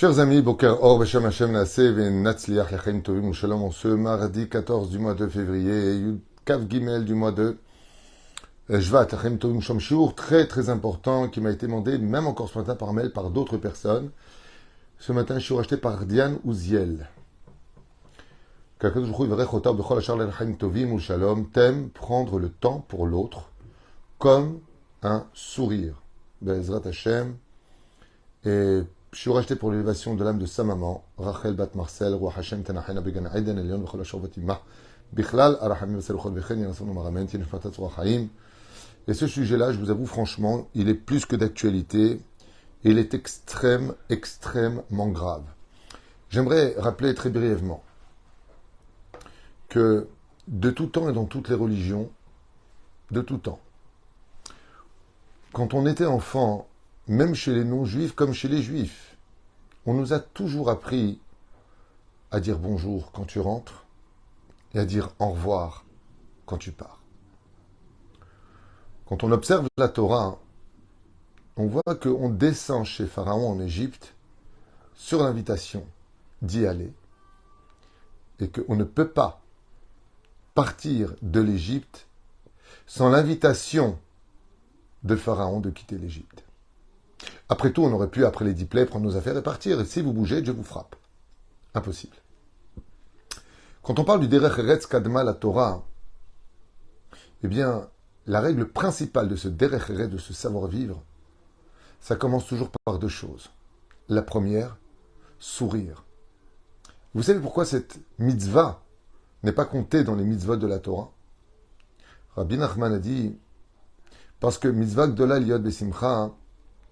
Chers amis, Boker Or, Beshem Hashem Naaseh, Venatzliach Lechaim Tovim Ushalom, en ce mardi 14 du mois de février, Yud Kav Gimel du mois de Shvat, Lechaim Tovim Shom Shiur, très très important, qui m'a été demandé, même encore ce matin par mail, par d'autres personnes. Ce matin, je suis racheté par Diane Ouziel. T'aime prendre le temps pour l'autre comme un sourire. Be'ezrat Hashem. Et je suis racheté pour l'élévation de l'âme de sa maman, Rachel Bat Marcel, Roi Hashem Tanachena Began Aiden Elion V'chol Ashor Vatimah, Bichlal Arachamim V'seluchot V'chen Yanason Maramen Tinefmatat Roi Chaim. Et ce sujet-là, je vous avoue franchement, il est plus que d'actualité, et il est extrêmement grave. J'aimerais rappeler très brièvement que de tout temps et dans toutes les religions, de tout temps, quand on était enfant, même chez les non-juifs comme chez les juifs, on nous a toujours appris à dire bonjour quand tu rentres et à dire au revoir quand tu pars. Quand on observe la Torah, on voit qu'on descend chez Pharaon en Égypte sur l'invitation d'y aller et qu'on ne peut pas partir de l'Égypte sans l'invitation de Pharaon de quitter l'Égypte. Après tout, on aurait pu, après les 10 plaies, prendre nos affaires et partir. Et si vous bougez, Dieu vous frappe. Impossible. Quand on parle du Derech Eretz Kadma la Torah, eh bien, la règle principale de ce Derech Eretz, de ce savoir-vivre, ça commence toujours par deux choses. La première, sourire. Vous savez pourquoi cette mitzvah n'est pas comptée dans les mitzvot de la Torah? Rabbi Nachman a dit, parce que mitzvah gdola liot besimcha,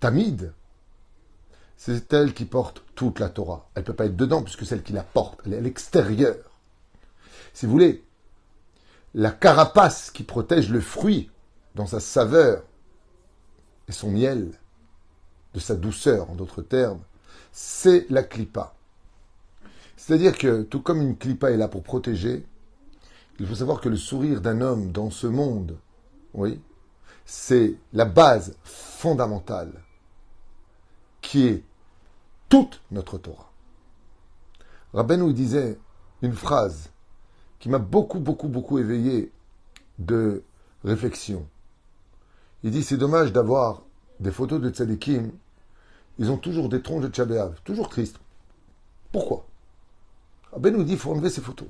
Tamid, c'est elle qui porte toute la Torah. Elle ne peut pas être dedans puisque c'est elle qui la porte. Elle est à l'extérieur. Si vous voulez, la carapace qui protège le fruit dans sa saveur et son miel, de sa douceur en d'autres termes, c'est la clipa. C'est-à-dire que tout comme une clipa est là pour protéger, il faut savoir que le sourire d'un homme dans ce monde, oui, c'est la base fondamentale qui est toute notre Torah. Rabbeinu disait une phrase qui m'a beaucoup éveillé de réflexion. Il dit, c'est dommage d'avoir des photos de tzadikim, ils ont toujours des troncs de Tcha B'Av, toujours tristes. Pourquoi? Rabbeinu dit, il faut enlever ces photos.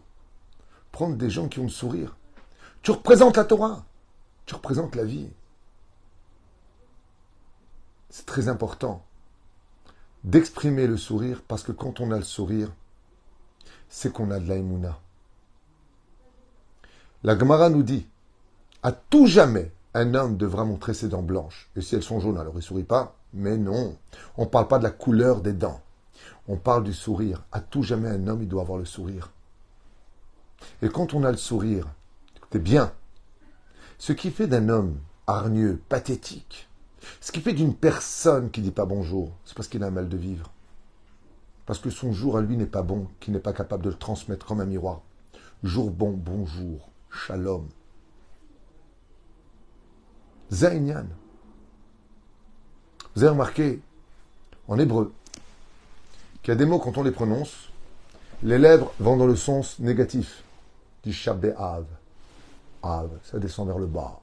Prendre des gens qui ont le sourire. Tu représentes la Torah, tu représentes la vie. C'est très important d'exprimer le sourire, parce que quand on a le sourire, c'est qu'on a de la émouna. La Gemara nous dit, à tout jamais, un homme devra montrer ses dents blanches. Et si elles sont jaunes, alors il ne sourit pas. Mais non, on ne parle pas de la couleur des dents. On parle du sourire. À tout jamais, un homme, il doit avoir le sourire. Et quand on a le sourire, écoutez bien, ce qui fait d'un homme hargneux, pathétique, ce qui fait d'une personne qui ne dit pas bonjour, c'est parce qu'il a un mal de vivre. Parce que son jour à lui n'est pas bon, qu'il n'est pas capable de le transmettre comme un miroir. Jour bon, bonjour, shalom. Zainyan. Vous avez remarqué, en hébreu, qu'il y a des mots, quand on les prononce, les lèvres vont dans le sens négatif. Tisha B'Av. Av, ça descend vers le bas.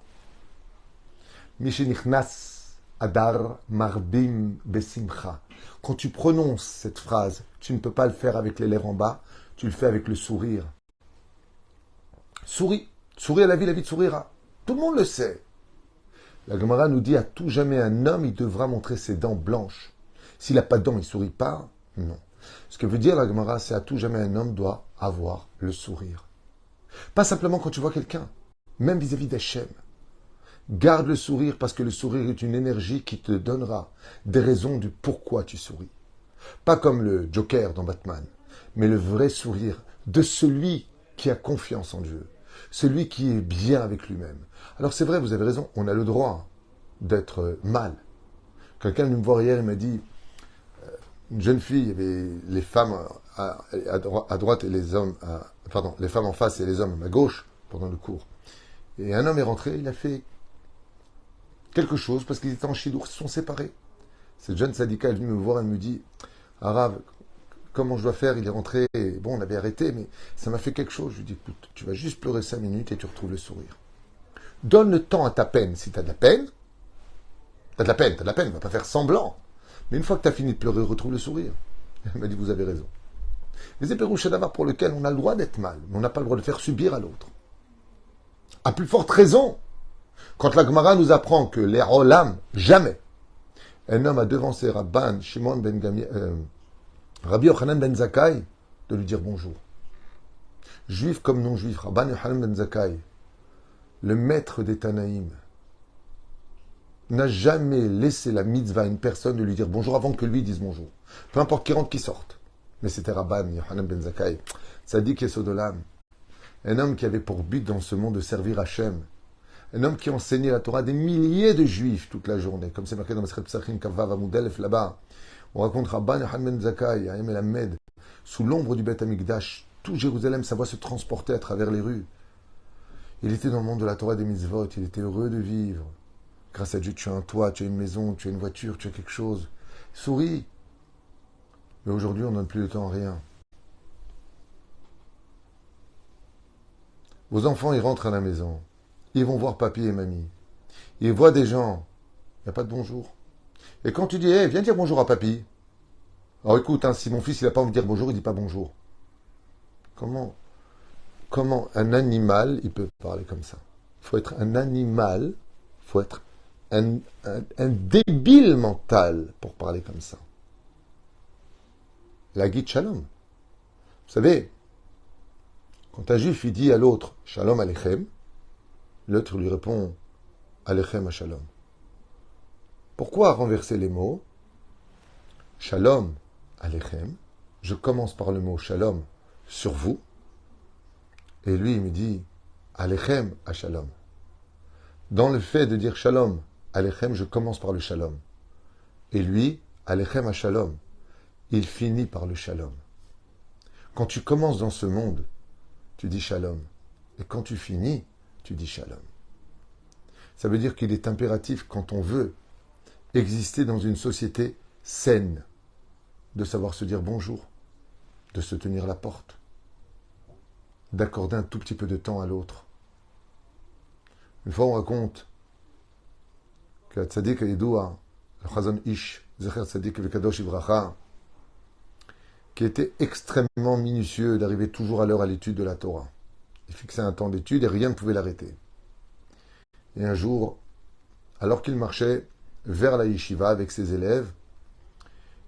Mishenichnas. Adar marbim besimcha. Quand tu prononces cette phrase, tu ne peux pas le faire avec les lèvres en bas, tu le fais avec le sourire. Souris. Souris à la vie sourira. Tout le monde le sait. La Gemara nous dit à tout jamais un homme, il devra montrer ses dents blanches. S'il n'a pas de dents, il ne sourit pas? Non. Ce que veut dire la Gemara, c'est à tout jamais un homme doit avoir le sourire. Pas simplement quand tu vois quelqu'un, même vis-à-vis d'Hachem. Garde le sourire parce que le sourire est une énergie qui te donnera des raisons du pourquoi tu souris. Pas comme le Joker dans Batman, mais le vrai sourire de celui qui a confiance en Dieu, celui qui est bien avec lui-même. Alors c'est vrai, vous avez raison, on a le droit d'être mal. Quelqu'un venu me voir hier, il m'a dit, une jeune fille, il y avait les femmes à droite et les hommes, les femmes en face et les hommes à gauche pendant le cours. Et un homme est rentré, il a fait quelque chose, parce qu'ils étaient en chidour, ils se sont séparés. Cette jeune sadika est venue me voir, elle me dit, Arabe, comment je dois faire? Il est rentré, et bon, on avait arrêté, mais ça m'a fait quelque chose. Je lui dis, écoute, tu vas juste pleurer 5 minutes et tu retrouves le sourire. Donne le temps à ta peine. Si tu as de la peine, tu as de la peine, tu as de la peine, on va pas faire semblant. Mais une fois que tu as fini de pleurer, retrouve le sourire. Elle m'a dit, vous avez raison. Mais c'est Pérouche d'abord pour lequel on a le droit d'être mal, mais on n'a pas le droit de faire subir à l'autre. À plus forte raison, quand la Gemara nous apprend que les Olam, jamais, un homme a devancé Rabban Shimon ben Rabbi Yochanan ben Zakkai de lui dire bonjour. Juif comme non-juif, Rabban Yochanan ben Zakkai, le maître des Tanaïm, n'a jamais laissé la mitzvah à une personne de lui dire bonjour avant que lui dise bonjour. Peu importe qui rentre, qui sorte. Mais c'était Rabban Yochanan ben Zakkai, Tzadik Yesod Olam, un homme qui avait pour but dans ce monde de servir Hachem, un homme qui enseignait la Torah à des milliers de juifs toute la journée, comme c'est marqué dans Masechet Pesachim Kavav Amoudelef là-bas. On raconte Rabban Yochanan ben Zakkai, à Melamed, sous l'ombre du Beth Amikdash, tout Jérusalem, sa voix se transportait à travers les rues. Il était dans le monde de la Torah des mitzvot, il était heureux de vivre. Grâce à Dieu, tu as un toit, tu as une maison, tu as une voiture, tu as quelque chose. Souris. Mais aujourd'hui, on ne donne plus de temps à rien. Vos enfants, ils rentrent à la maison. Ils vont voir papy et mamie. Ils voient des gens. Il n'y a pas de bonjour. Et quand tu dis, hey, viens dire bonjour à papy. Alors écoute, hein, si mon fils, il n'a pas envie de dire bonjour, il ne dit pas bonjour. Comment un animal, il peut parler comme ça? Il faut être un animal, il faut être un débile mental pour parler comme ça. La guide Shalom. Vous savez, quand un juif il dit à l'autre Shalom Aleichem, l'autre lui répond Aleichem à Shalom. Pourquoi renverser les mots? Shalom Aleichem, je commence par le mot Shalom sur vous, et lui il me dit Aleichem à Shalom. Dans le fait de dire Shalom Aleichem, je commence par le Shalom. Et lui, Aleichem à Shalom, il finit par le Shalom. Quand tu commences dans ce monde, tu dis Shalom. Et quand tu finis, tu dis Shalom. Ça veut dire qu'il est impératif, quand on veut exister dans une société saine, de savoir se dire bonjour, de se tenir la porte, d'accorder un tout petit peu de temps à l'autre. Une fois, on raconte que Tzadik Yedoua, le Chazon Ish, Zecher Tzadik Vekadosh Ivracha, qui était extrêmement minutieux d'arriver toujours à l'heure à l'étude de la Torah. Il fixait un temps d'étude et rien ne pouvait l'arrêter. Et un jour, alors qu'il marchait vers la yeshiva avec ses élèves,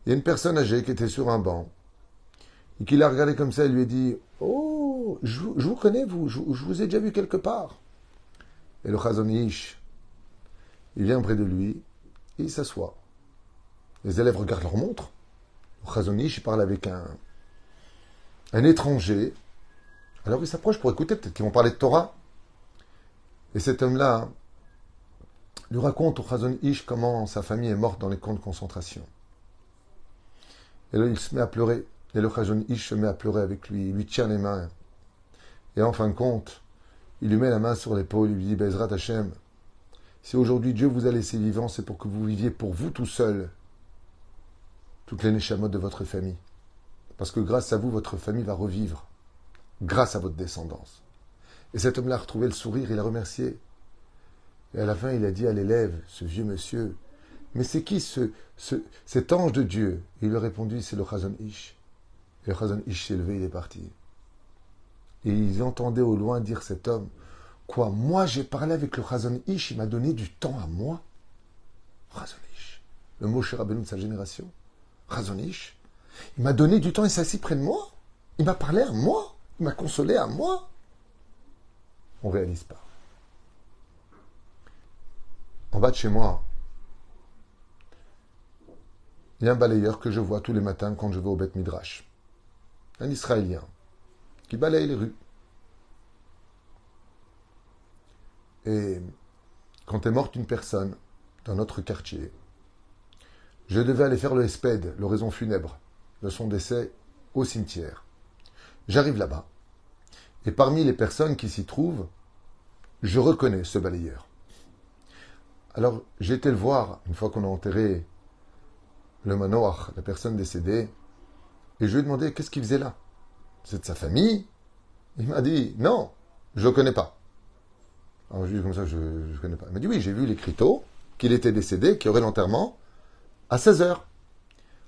il y a une personne âgée qui était sur un banc et qui l'a regardé comme ça et lui a dit « Oh, je vous connais, je vous ai déjà vu quelque part. » Et le Chazon Ish, il vient près de lui et il s'assoit. Les élèves regardent leur montre. Le Chazon Ish, il parle avec un étranger. Alors il s'approche pour écouter, peut-être qu'ils vont parler de Torah. Et cet homme-là lui raconte au Chazon Ish comment sa famille est morte dans les camps de concentration. Et là, il se met à pleurer. Et le Chazon Ish se met à pleurer avec lui. Il lui tient les mains. Et en fin de compte, il lui met la main sur l'épaule. Il lui dit, Bezrat Hashem, si aujourd'hui Dieu vous a laissé vivant, c'est pour que vous viviez pour vous tout seul toutes les neshamot de votre famille. Parce que grâce à vous, votre famille va revivre. Grâce à votre descendance. Et cet homme-là a retrouvé le sourire, il a remercié. Et à la fin, il a dit à l'élève, ce vieux monsieur, mais c'est qui cet ange de Dieu? Et il lui a répondu, c'est le Chazon Ish. Et le Chazon Ish s'est levé, il est parti. Et ils entendaient au loin dire cet homme, quoi, moi j'ai parlé avec le Chazon Ish, il m'a donné du temps à moi. Chazon Ish, le Moshe Rabbeinu de sa génération. Chazon Ish, il m'a donné du temps, il s'est assis près de moi. Il m'a parlé à moi. Il m'a consolé à moi. On ne réalise pas. En bas de chez moi, il y a un balayeur que je vois tous les matins quand je vais au Beth Midrash. Un Israélien qui balaye les rues. Et quand est morte une personne dans notre quartier, je devais aller faire le hesped, l'oraison funèbre, de son décès au cimetière. J'arrive là-bas, et parmi les personnes qui s'y trouvent, je reconnais ce balayeur. Alors, j'ai été le voir, une fois qu'on a enterré le manoir, la personne décédée, Et je lui ai demandé qu'est-ce qu'il faisait là. C'est de sa famille? Il m'a dit non, je le connais pas. Alors je lui ai dit comme ça, je ne connais pas. Il m'a dit oui, j'ai vu l'écriteau, qu'il était décédé, qu'il y aurait l'enterrement à 16 heures.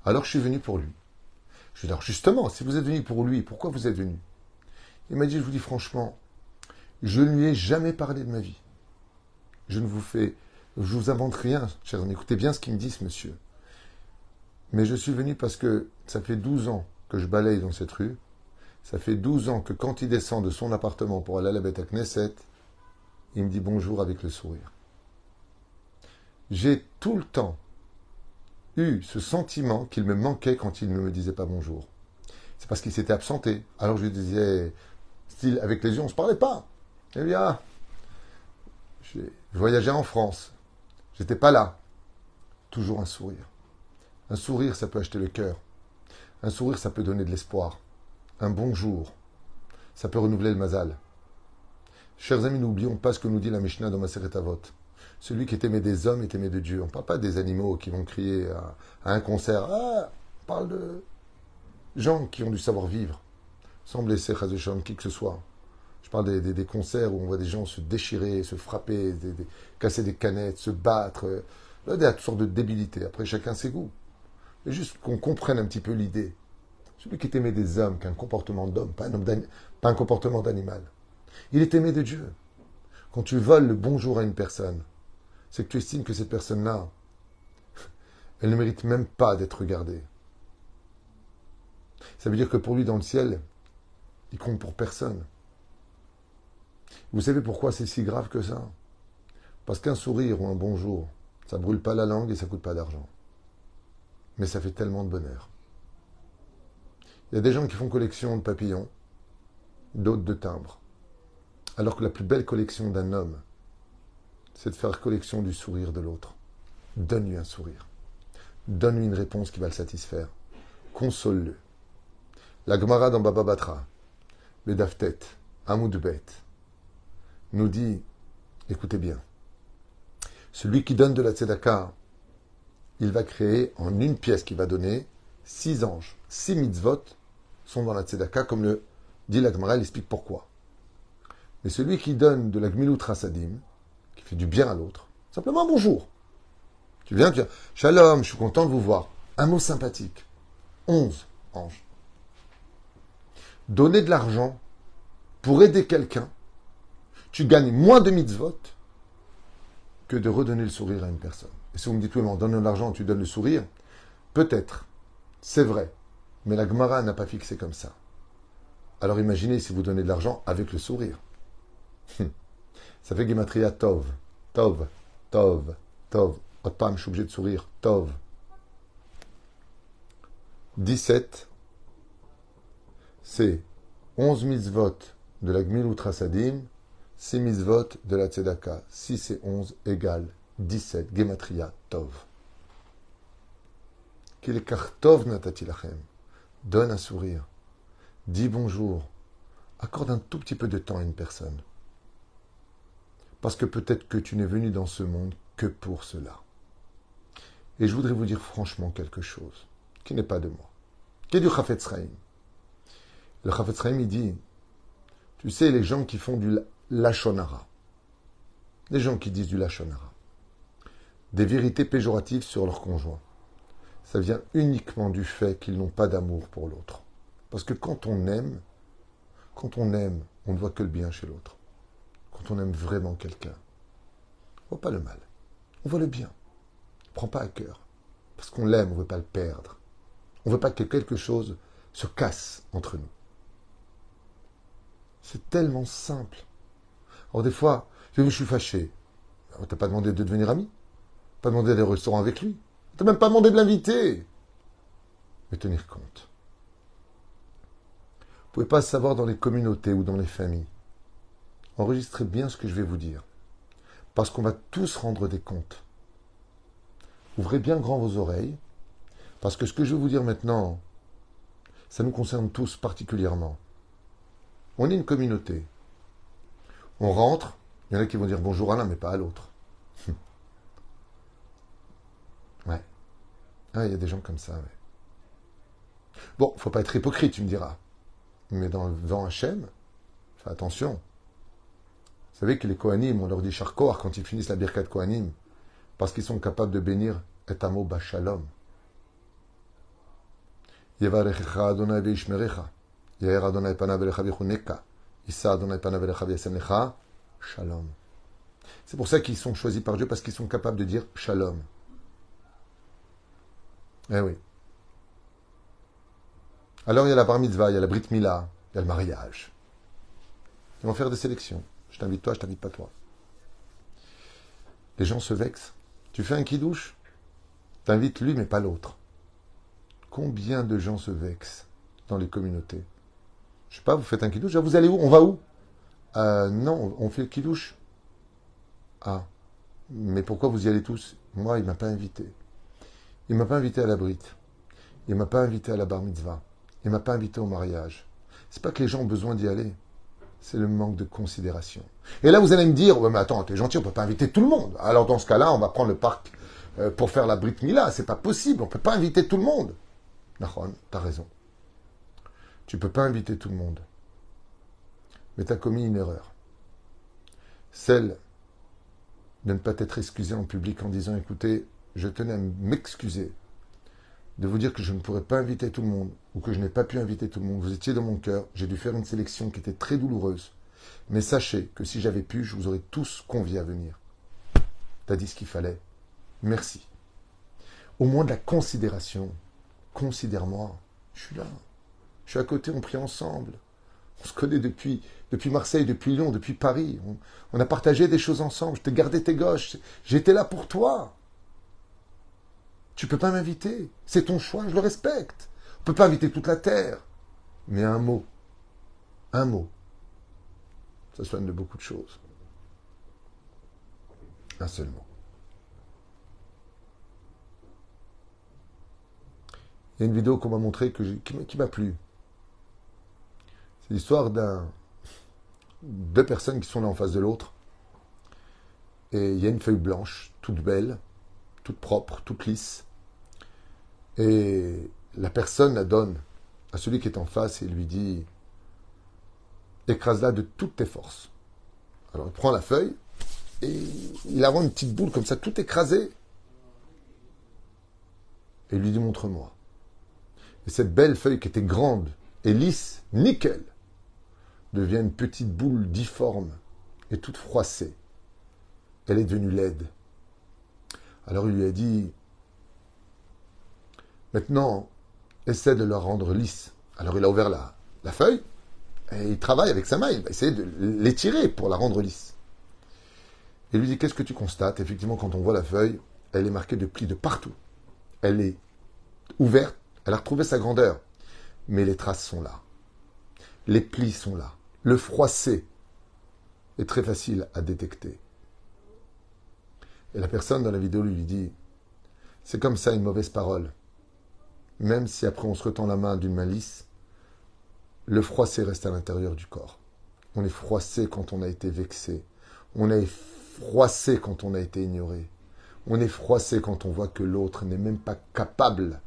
Alors je suis venu pour lui. Je lui ai dit alors justement, si vous êtes venu pour lui, pourquoi vous êtes venu? Il m'a dit, je vous dis franchement, je ne lui ai jamais parlé de ma vie. Je vous invente rien, chers amis. Écoutez bien ce qu'il me dit, ce monsieur. Mais je suis venu parce que ça fait 12 ans que je balaye dans cette rue. Ça fait 12 ans que quand il descend de son appartement pour aller à la Beth à Knesset, il me dit bonjour avec le sourire. J'ai tout le temps eu ce sentiment qu'il me manquait quand il ne me disait pas bonjour. C'est parce qu'il s'était absenté. Alors je lui disais, style, avec les yeux, on ne se parlait pas. Eh bien, je voyageais en France. J'étais pas là. Toujours un sourire. Un sourire, ça peut acheter le cœur. Un sourire, ça peut donner de l'espoir. Un bonjour, ça peut renouveler le mazal. Chers amis, n'oublions pas ce que nous dit la Mishnah dans Maseret Avot. Celui qui est aimé des hommes est aimé de Dieu. On ne parle pas des animaux qui vont crier à un concert. Ah, on parle de gens qui ont du savoir-vivre, sans blesser Chazéchon, qui que ce soit. Je parle des concerts où on voit des gens se déchirer, se frapper, casser des canettes, se battre. Là, il y a toutes sortes de débilités. Après, chacun ses goûts. Mais juste qu'on comprenne un petit peu l'idée. Celui qui est aimé des hommes, qui a un comportement d'homme, pas un comportement d'animal. Il est aimé de Dieu. Quand tu voles le bonjour à une personne, c'est que tu estimes que cette personne-là, elle ne mérite même pas d'être regardée. Ça veut dire que pour lui, dans le ciel, il compte pour personne. Vous savez pourquoi c'est si grave que ça? Parce qu'un sourire ou un bonjour, ça brûle pas la langue et ça coûte pas d'argent. Mais ça fait tellement de bonheur. Il y a des gens qui font collection de papillons, d'autres de timbres. Alors que la plus belle collection d'un homme, c'est de faire collection du sourire de l'autre. Donne-lui un sourire. Donne-lui une réponse qui va le satisfaire. Console-le. La Gemara dans Baba Batra, Bedaftet, Amoudbet, nous dit, écoutez bien, celui qui donne de la tzedaka, il va créer en une pièce qu'il va donner 6 anges. 6 mitzvot sont dans la tzedaka, comme le dit la Gemara, elle explique pourquoi. Mais celui qui donne de la gmilut rasadim, qui fait du bien à l'autre, simplement un bonjour. Tu viens, tu dis Shalom, je suis content de vous voir. Un mot sympathique. 11 anges. Donner de l'argent pour aider quelqu'un, tu gagnes moins de mitzvot que de redonner le sourire à une personne. Et si vous me dites, oui, mais en donnant de l'argent, tu donnes le sourire, peut-être, c'est vrai, mais la Gemara n'a pas fixé comme ça. Alors imaginez si vous donnez de l'argent avec le sourire. Ça fait Gematria Tov, Tov, Tov, Tov. Otpam, je suis obligé de sourire. Tov. 17, c'est 11 mitzvot de la Gmilut Rasadim, 6 mitzvot de la Tzedaka. 6 et 11 égale 17. Gematria Tov. Kilekach Tov natati lachem. Donne un sourire. Dis bonjour. Accorde un tout petit peu de temps à une personne. Parce que peut-être que tu n'es venu dans ce monde que pour cela. Et je voudrais vous dire franchement quelque chose, qui n'est pas de moi, qui est du Chafetz Chaim. Le Chafetz Chaim, il dit, tu sais, les gens qui font du Lashon Hara, les gens qui disent du Lashon Hara, des vérités péjoratives sur leur conjoint, ça vient uniquement du fait qu'ils n'ont pas d'amour pour l'autre. Parce que quand on aime, on ne voit que le bien chez l'autre. Quand on aime vraiment quelqu'un, on ne voit pas le mal, on voit le bien. On ne prend pas à cœur. Parce qu'on l'aime, on ne veut pas le perdre. On ne veut pas que quelque chose se casse entre nous. C'est tellement simple. Alors des fois, je suis fâché. On t'a pas demandé de devenir ami. Pas demandé d'aller au restaurant avec lui. On t'a même pas demandé de l'inviter. Mais tenir compte. Vous ne pouvez pas savoir dans les communautés ou dans les familles. Enregistrez bien ce que je vais vous dire. Parce qu'on va tous rendre des comptes. Ouvrez bien grand vos oreilles, parce que ce que je vais vous dire maintenant, ça nous concerne tous particulièrement. On est une communauté. On rentre, il y en a qui vont dire bonjour à l'un, mais pas à l'autre. Ouais. Ah, il y a des gens comme ça, ouais. Bon, faut pas être hypocrite, tu me diras. Mais devant Hachem, fais attention. Vous savez que les Kohanim, on leur dit Charkoar quand ils finissent la Birkat Kohanim, parce qu'ils sont capables de bénir et amo bashalom. Yevarechecha Adonai veishmerecha. Yair Adonai panav elecha vichuneka. Issa Adonai panav elecha v'yasem lecha. Shalom. C'est pour ça qu'ils sont choisis par Dieu, parce qu'ils sont capables de dire Shalom. Eh oui. Alors il y a la bar mitzvah, il y a la brit mila, il y a le mariage. Ils vont faire des sélections. Je t'invite toi, je t'invite pas toi. Les gens se vexent. Tu fais un kidouche, t'invites lui mais pas l'autre. Combien de gens se vexent dans les communautés? Je sais pas, vous faites un kidouche, vous allez où? On va où? Non, on fait le kidouche. Ah, mais pourquoi vous y allez tous? Moi, il m'a pas invité. Il m'a pas invité à la brit. Il m'a pas invité à la bar mitzvah. Il m'a pas invité au mariage. C'est pas que les gens ont besoin d'y aller. C'est le manque de considération. Et là, vous allez me dire, ouais, mais attends, t'es gentil, on peut pas inviter tout le monde. Alors, dans ce cas-là, on va prendre le parc pour faire la Brit Mila. C'est pas possible. On peut pas inviter tout le monde. Nahon, t'as raison. Tu peux pas inviter tout le monde. Mais t'as commis une erreur. Celle de ne pas t'être excusé en public en disant, écoutez, je tenais à m'excuser de vous dire que je ne pourrais pas inviter tout le monde, ou que je n'ai pas pu inviter tout le monde. Vous étiez dans mon cœur, j'ai dû faire une sélection qui était très douloureuse. Mais sachez que si j'avais pu, je vous aurais tous conviés à venir. T'as dit ce qu'il fallait. Merci. Au moins de la considération. Considère-moi. Je suis là. Je suis à côté, on prie ensemble. On se connaît depuis Marseille, depuis Lyon, depuis Paris. On a partagé des choses ensemble. Je t'ai gardé tes gauches. J'étais là pour toi. Tu peux pas m'inviter. C'est ton choix, je le respecte. On peut pas inviter toute la terre. Mais un mot, ça soigne de beaucoup de choses. Un seul mot. Il y a une vidéo qu'on m'a montrée qui m'a plu. C'est l'histoire deux personnes qui sont là en face de l'autre. Et il y a une feuille blanche, toute belle, toute propre, toute lisse. Et la personne la donne à celui qui est en face et lui dit « Écrase-la de toutes tes forces ». Alors il prend la feuille et il a une petite boule comme ça, tout écrasée. Et il lui dit « Montre-moi ». Et cette belle feuille qui était grande et lisse, nickel, devient une petite boule difforme et toute froissée. Elle est devenue laide. Alors il lui a dit « Maintenant, essaie de la rendre lisse ». Alors il a ouvert la feuille et il travaille avec sa main. Il va essayer de l'étirer pour la rendre lisse. Il lui dit « Qu'est-ce que tu constates ?» Effectivement, quand on voit la feuille, elle est marquée de plis de partout. Elle est ouverte, elle a retrouvé sa grandeur. Mais les traces sont là. Les plis sont là. Le froissé est très facile à détecter. Et la personne dans la vidéo lui dit « C'est comme ça une mauvaise parole. Même si après on se retend la main d'une main lisse, le froissé reste à l'intérieur du corps. On est froissé quand on a été vexé. On est froissé quand on a été ignoré. On est froissé quand on voit que l'autre n'est même pas capable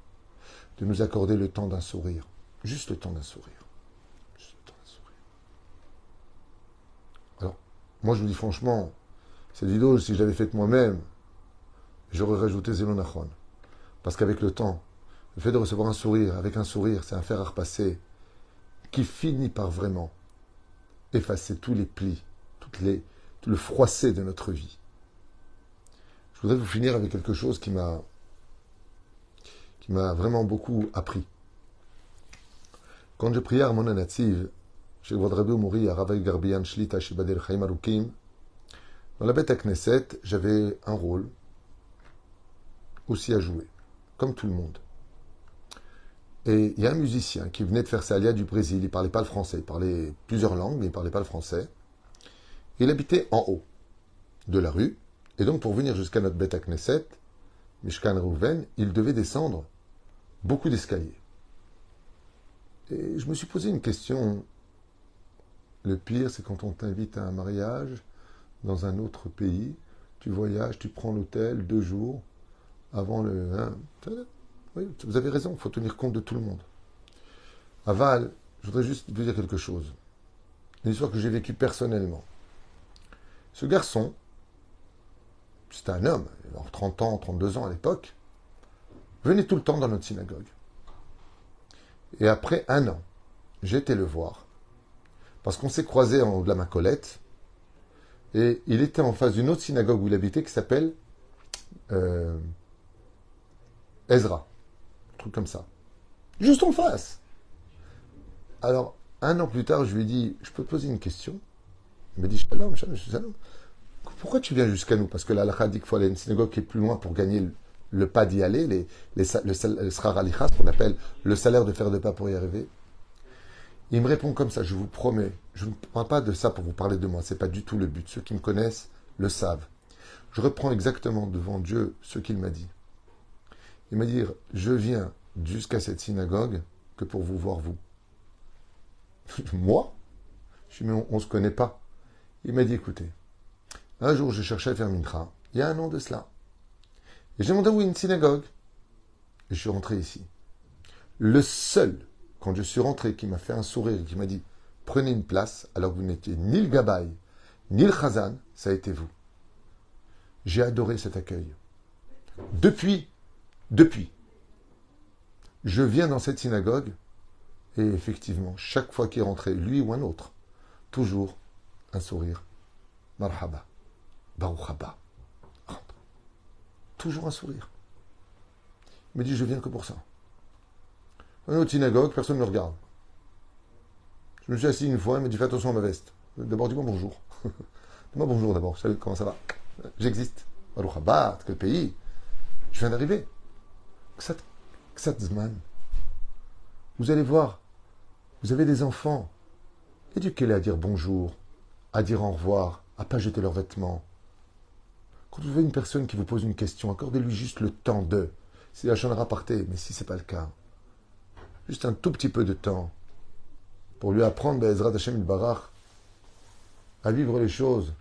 de nous accorder le temps d'un sourire. Juste le temps d'un sourire. Juste le temps d'un sourire. Alors, moi je vous dis franchement, cette vidéo, si je l'avais faite moi-même, j'aurais rajouté Zelonachon. Parce qu'avec le temps, le fait de recevoir un sourire, avec un sourire, c'est un fer à repasser qui finit par vraiment effacer tous les plis, tout le froissé de notre vie. Je voudrais vous finir avec quelque chose qui m'a vraiment beaucoup appris. Quand je priais à Armona Nativ, chez Rabbi Mouri, à Ravaï Garbian Shlita, chez Bader Chaim Arukim, dans la bête à Knesset, j'avais un rôle aussi à jouer, comme tout le monde. Et il y a un musicien qui venait de faire sa alia du Brésil, il ne parlait pas le français, il parlait plusieurs langues, mais il ne parlait pas le français. Il habitait en haut de la rue, et donc pour venir jusqu'à notre bête à Knesset, Mishkan Reuven, il devait descendre beaucoup d'escaliers. Et je me suis posé une question. Le pire, c'est quand on t'invite à un mariage dans un autre pays, tu voyages, tu prends l'hôtel 2 jours avant le... Oui, vous avez raison, il faut tenir compte de tout le monde. Aval, je voudrais juste vous dire quelque chose. Une histoire que j'ai vécue personnellement. Ce garçon, c'était un homme, il avait 30 ans, 32 ans à l'époque, venait tout le temps dans notre synagogue. Et après un an, j'ai été le voir, parce qu'on s'est croisés en haut de la Macolette, et il était en face d'une autre synagogue où il habitait qui s'appelle Ezra, un truc comme ça. Juste en face. Alors, un an plus tard, je lui ai dit, je peux te poser une question? Il m'a dit, Shalom, Shalom, Shalom. Pourquoi tu viens jusqu'à nous? Parce que la halakha dit qu'il faut aller à une synagogue qui est plus loin pour gagner le pas d'y aller, le srar alicha, ce qu'on appelle le salaire de faire de pas pour y arriver. Il me répond comme ça, je vous promets, je ne parle pas de ça pour vous parler de moi, c'est pas du tout le but. Ceux qui me connaissent le savent. Je reprends exactement devant Dieu ce qu'il m'a dit. Il m'a dit, je viens jusqu'à cette synagogue que pour vous voir vous. Moi? Je lui ai dit, mais on ne se connaît pas. Il m'a dit, écoutez, un jour je cherchais à faire mincha, il y a un an de cela. Et j'ai demandé où est une synagogue. Et je suis rentré ici. Le seul, quand je suis rentré, qui m'a fait un sourire et qui m'a dit, prenez une place, alors que vous n'étiez ni le gabaï, ni le chazan, ça a été vous. J'ai adoré cet accueil. Depuis, je viens dans cette synagogue, et effectivement, chaque fois qu'il est rentré, lui ou un autre, toujours un sourire. Marhaba, Baruch haba. Rentre. Toujours un sourire. Il me dit, je viens que pour ça. Une autre synagogue, personne ne me regarde. Je me suis assis une fois, il m'a dit, fais attention à ma veste. D'abord, dis-moi bonjour. Dis-moi bonjour d'abord, salut, comment ça va? J'existe. Baruch haba, quel pays? Je viens d'arriver. Ksat Zman. Vous allez voir, vous avez des enfants. Éduquez-les à dire bonjour, à dire au revoir, à pas jeter leurs vêtements. Quand vous avez une personne qui vous pose une question, accordez-lui juste le temps de. C'est la chanara partez, mais si ce n'est pas le cas, juste un tout petit peu de temps pour lui apprendre, Be'ezrat Hashem Barach, à vivre les choses.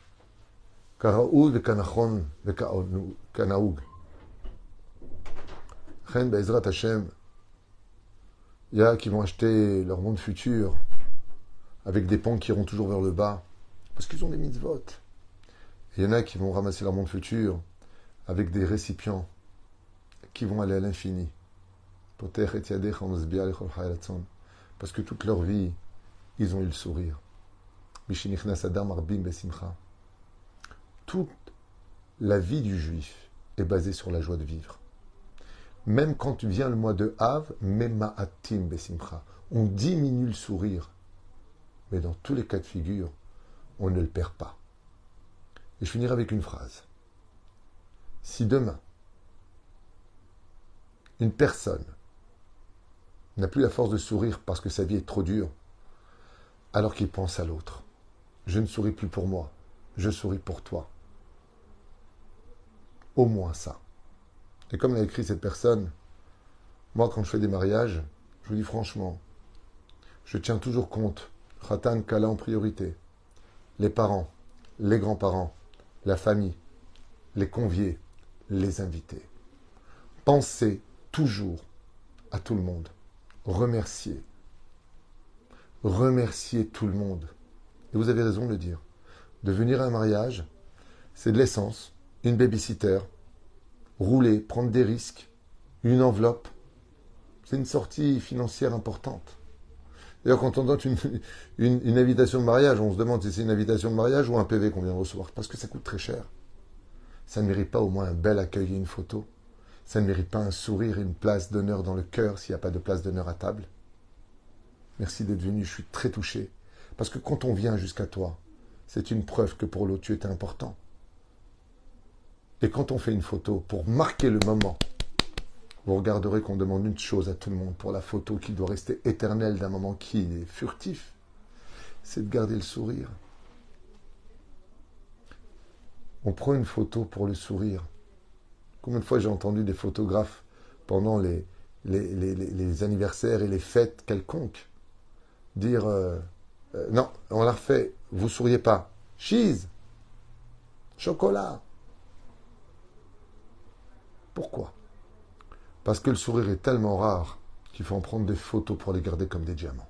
Karaoud, Kanachon, Kanaoug. Chen Be'ezrat Hashem. Il y a qui vont acheter leur monde futur avec des pans qui iront toujours vers le bas parce qu'ils ont des mitzvot. Et il y en a qui vont ramasser leur monde futur avec des récipients qui vont aller à l'infini. Parce que toute leur vie, ils ont eu le sourire. Toute la vie du juif est basée sur la joie de vivre. Même quand vient le mois de Av, Mema'atim Besimcha, on diminue le sourire. Mais dans tous les cas de figure, on ne le perd pas. Et je finirai avec une phrase. Si demain, une personne n'a plus la force de sourire parce que sa vie est trop dure, alors qu'il pense à l'autre, je ne souris plus pour moi, je souris pour toi. Au moins ça. Et comme l'a écrit cette personne, moi quand je fais des mariages, je vous dis franchement, je tiens toujours compte, Khatan Kala en priorité, les parents, les grands-parents, la famille, les conviés, les invités. Pensez toujours à tout le monde. Remerciez. Remerciez tout le monde. Et vous avez raison de le dire. De venir à un mariage, c'est de l'essence, une babysitter, rouler, prendre des risques, une enveloppe. C'est une sortie financière importante. D'ailleurs, quand on donne une invitation de mariage, on se demande si c'est une invitation de mariage ou un PV qu'on vient de recevoir. Parce que ça coûte très cher. Ça ne mérite pas au moins un bel accueil et une photo. Ça ne mérite pas un sourire et une place d'honneur dans le cœur s'il n'y a pas de place d'honneur à table. Merci d'être venu, je suis très touché. Parce que quand on vient jusqu'à toi, c'est une preuve que pour l'autre, tu étais important. Et quand on fait une photo, pour marquer le moment, vous regarderez qu'on demande une chose à tout le monde pour la photo qui doit rester éternelle d'un moment qui est furtif, c'est de garder le sourire. On prend une photo pour le sourire. Combien de fois j'ai entendu des photographes pendant les anniversaires et les fêtes quelconques dire non, on la refait, vous souriez pas. Cheese, chocolat. Pourquoi? Parce que le sourire est tellement rare qu'il faut en prendre des photos pour les garder comme des diamants.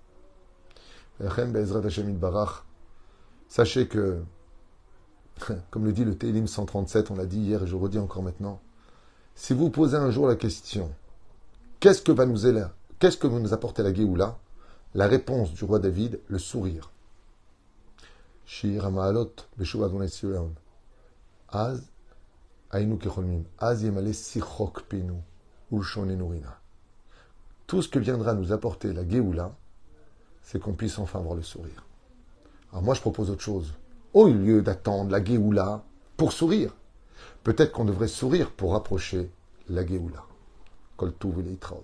Sachez que, comme le dit le Télim 137, on l'a dit hier et je redis encore maintenant, si vous posez un jour la question, qu'est-ce que va nous apporter la Géoula? La réponse du roi David, le sourire. Shir Ma'alot, Beshuv Adonai Sion. Az, Ainu Kecholmim. Az Yemale Sichok Pinu, Ulshonenu Rina. Tout ce que viendra nous apporter la Géoula, c'est qu'on puisse enfin avoir le sourire. Alors moi, je propose autre chose. Au lieu d'attendre la Géoula pour sourire, peut-être qu'on devrait sourire pour rapprocher la Géoula. Kol Tuv Leitraot.